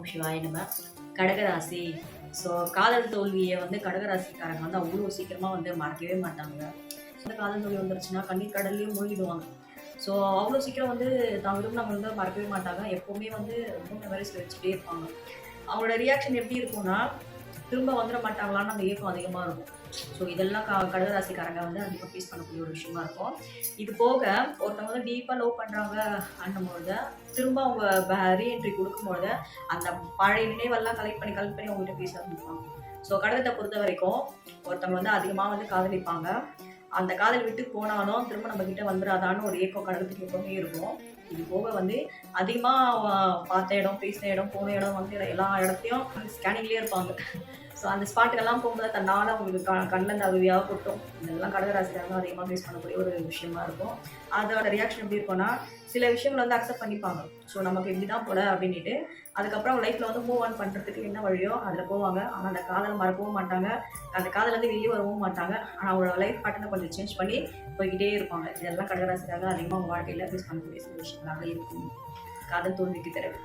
சிவாய நம்ம கடகராசி. ஸோ காதல் தோல்வியை வந்து கடகராசிக்காரங்க வந்து அவ்வளோ சீக்கிரமாக வந்து மறக்கவே மாட்டாங்க. அந்த காதல் தோல்வி வந்துருச்சுன்னா கண்ணீர் கடல்லையும் மூழ்கிடுவாங்க. ஸோ அவ்வளோ சீக்கிரம் வந்து தான் விரும்பினவங்க வந்து மறக்கவே மாட்டாங்க. எப்போவுமே வந்து ரொம்ப மெமரிஸ் வச்சுட்டே இருப்பாங்க. அவங்களோட ரியாக்ஷன் எப்படி இருக்கும்னா, திரும்ப வந்துட மாட்டாங்களான்னு அந்த ஏக்கம் அதிகமாக இருக்கும். ஸோ இதெல்லாம் கடகராசிக்காரங்க வந்து அதிகமாக ஃபேஸ் பண்ணக்கூடிய ஒரு விஷயமா இருக்கும். இது போக ஒருத்தவங்க வந்து டீப்பாக லவ் பண்ணுறாங்க அண்ணும்பொழுது திரும்ப அவங்க ரீஎன்ட்ரி கொடுக்கும்பொழுது அந்த பழைய நினைவெல்லாம் கலெக்ட் பண்ணி அவங்ககிட்ட பேச ஆரம்பிப்பாங்க. ஸோ கடகத்தை பொறுத்த வரைக்கும் ஒருத்தவங்க வந்து அதிகமாக வந்து காதலிப்பாங்க. அந்த காதல் விட்டு போனாலும் திரும்ப நம்ம கிட்ட வந்துடாதான்னு ஒரு ஏக்கம் கடகத்துக்கு எப்பவுமே இருக்கும். இது போக வந்து அதிகமாக பார்த்த இடம், பேசின இடம், போன இடம் வந்து எல்லா இடத்தையும் ஸ்கேனிங்லேயே இருப்பாங்க. ஸோ அந்த ஸ்பாட்டுக்கெல்லாம் போகும்போது தன்னால் அவங்களுக்கு கண்ணில் இந்த அருவியாக கொட்டும். இதெல்லாம் கடகராசிக்காரங்க அதிகமாக ஃபேஸ் பண்ணக்கூடிய ஒரு விஷயமா இருக்கும். அதோட ரியாக்ஷன் எப்படி இருக்கும்னா, சில விஷயங்கள் வந்து அக்செப்ட் பண்ணிப்பாங்க. ஸோ நமக்கு இப்படி தான் போல அப்படின்ட்டு அதுக்கப்புறம் அவங்க லைஃப்பில் வந்து மூவ் ஆன் பண்ணுறதுக்கு என்ன வழியோ அதில் போவாங்க. ஆனால் அந்த காதலை மறக்கவும் மாட்டாங்க. அந்த காதலேருந்து வெளியே வரவும் மாட்டாங்க. ஆனால் அவங்களோட லைஃப் பார்ட்னர் கொஞ்சம் சேஞ்ச் பண்ணி போய்கிட்டே இருப்பாங்க. இதெல்லாம் கடகராசிக்காரங்க அதிகமாக அவங்க வாழ்க்கையில் ஃபேஸ் பண்ணக்கூடிய சில விஷயங்களாக இருக்கும் காதல் தோல்விக்கு பிறகு.